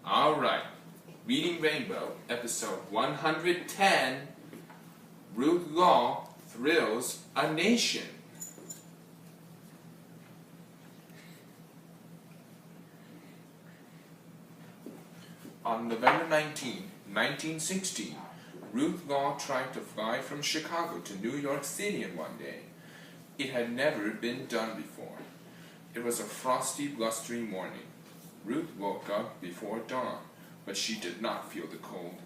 Alright, Reading Rainbow, episode 110, Ruth Law Thrills a Nation. On November 19, 1916, Ruth Law tried to fly from Chicago to New York City in one day. It had never been done before. It was a frosty, blustery morning. Ruth woke up before dawn, but she did not feel the cold.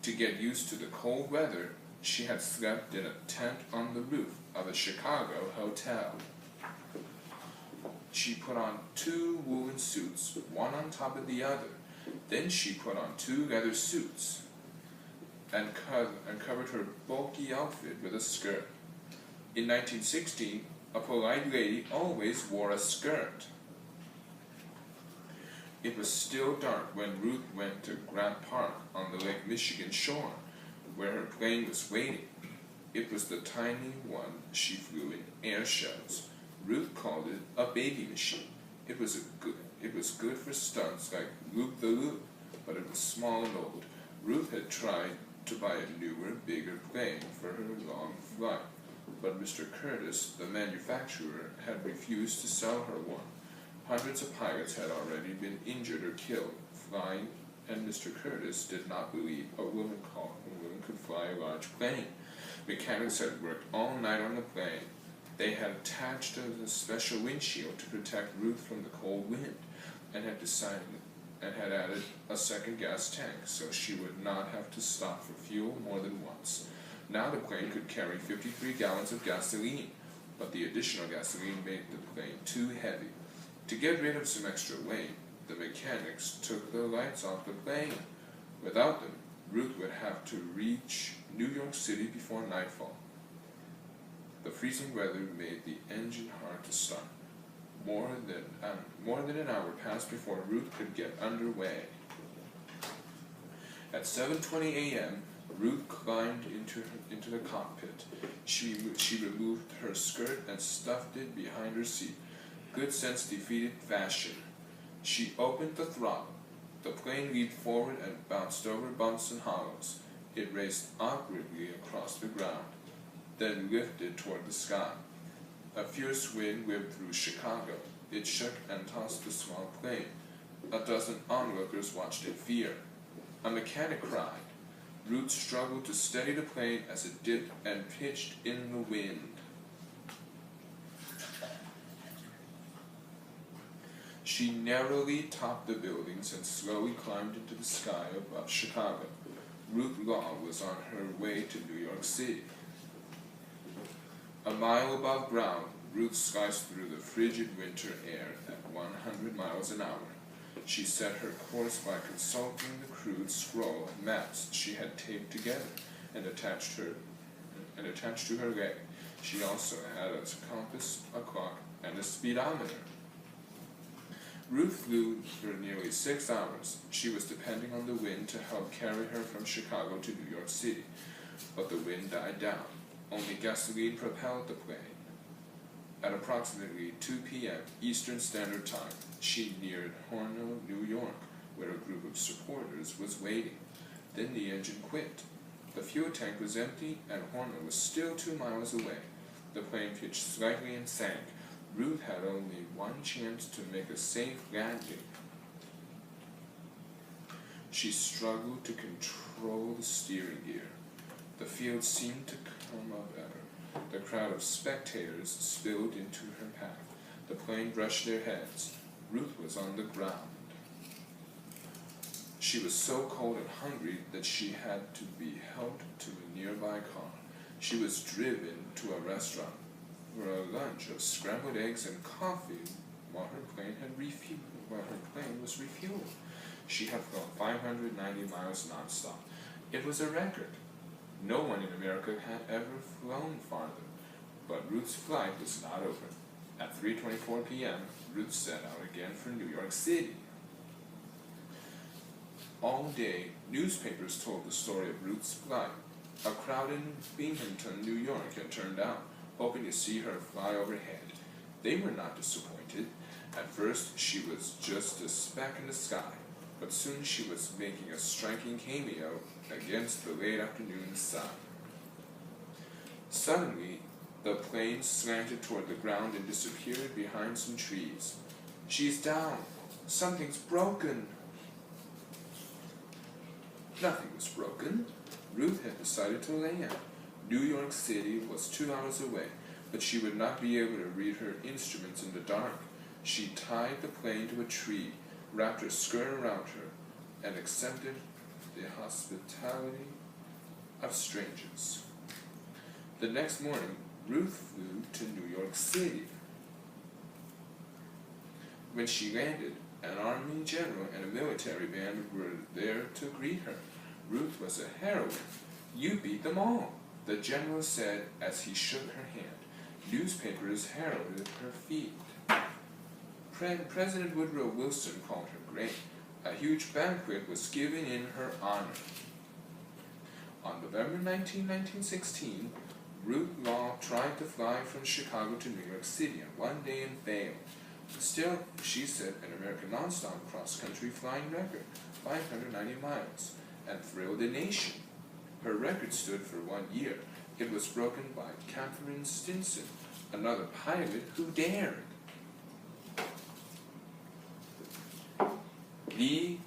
To get used to the cold weather, she had slept in a tent on the roof of a Chicago hotel. She put on 2 woolen suits, one on top of the other. Then she put on 2 leather suits and covered her bulky outfit with a skirt. In 1916, a polite lady always wore a skirt. It was still dark when Ruth went to Grant Park on the Lake Michigan shore, where her plane was waiting. It was the tiny one she flew in air shows. Ruth called it a baby machine. It was good for stunts like Loop the Loop, but it was small and old. Ruth had tried to buy a newer, bigger plane for her long flight, but Mr. Curtis, the manufacturer, had refused to sell her one. Hundreds of pilots had already been injured or killed flying, and Mr. Curtis did not believe a woman could fly a large plane. Mechanics had worked all night on the plane. They had attached a special windshield to protect Ruth from the cold wind, and had added a second gas tank so she would not have to stop for fuel more than once. Now the plane could carry 53 gallons of gasoline, but the additional gasoline made the plane too heavy. To get rid of some extra weight, the mechanics took the lights off the plane. Without them, Ruth would have to reach New York City before nightfall. The freezing weather made the engine hard to start. More than an hour passed before Ruth could get underway. At 7:20 a.m., Ruth climbed into the cockpit. She removed her skirt and stuffed it behind her seat. Good sense defeated fashion. She opened the throttle. The plane leaped forward and bounced over bumps and hollows. It raced awkwardly across the ground, then lifted toward the sky. A fierce wind whipped through Chicago. It shook and tossed the small plane. A dozen onlookers watched in fear. A mechanic cried. Ruth struggled to steady the plane as it dipped and pitched in the wind. She narrowly topped the buildings and slowly climbed into the sky above Chicago. Ruth Law was on her way to New York City. A mile above ground, Ruth sliced through the frigid winter air at 100 miles an hour. She set her course by consulting the crude scroll of maps she had taped together and attached to her leg. She also had a compass, a clock, and a speedometer. Ruth flew for nearly 6 hours. She was depending on the wind to help carry her from Chicago to New York City, but the wind died down. Only gasoline propelled the plane. At approximately 2 p.m. Eastern Standard Time, she neared Horno, New York, where a group of supporters was waiting. Then the engine quit. The fuel tank was empty, and Horno was still 2 miles away. The plane pitched slightly and sank. Ruth had only one chance to make a safe landing. She struggled to control the steering gear. The field seemed to come up at her. The crowd of spectators spilled into her path. The plane brushed their heads. Ruth was on the ground. She was so cold and hungry that she had to be helped to a nearby car. She was driven to a restaurant for a lunch of scrambled eggs and coffee while her plane was refueled. She had flown 590 miles nonstop. It was a record. No one in America had ever flown farther, but Ruth's flight was not over. At 3:24 p.m., Ruth set out again for New York City. All day, newspapers told the story of Ruth's flight. A crowd in Binghamton, New York had turned out, hoping to see her fly overhead. They were not disappointed. At first, she was just a speck in the sky. but soon she was making a striking cameo against the late afternoon sun. Suddenly, the plane slanted toward the ground and disappeared behind some trees. "She's down. Something's broken." Nothing was broken. Ruth had decided to land. New York City was 2 hours away, but she would not be able to read her instruments in the dark. She tied the plane to a tree, wrapped her skirt around her, and accepted the hospitality of strangers. The next morning, Ruth flew to New York City. When she landed, an army general and a military band were there to greet her. Ruth was a heroine. "You beat them all," the general said as he shook her hand. Newspapers heralded her feat. President Woodrow Wilson called her great. A huge banquet was given in her honor. On November 19, 1916, Ruth Law tried to fly from Chicago to New York City on one day and failed. Still, she set an American nonstop cross-country flying record, 590 miles, and thrilled the nation. Her record stood for 1 year. It was broken by Catherine Stinson, another pilot who dared. The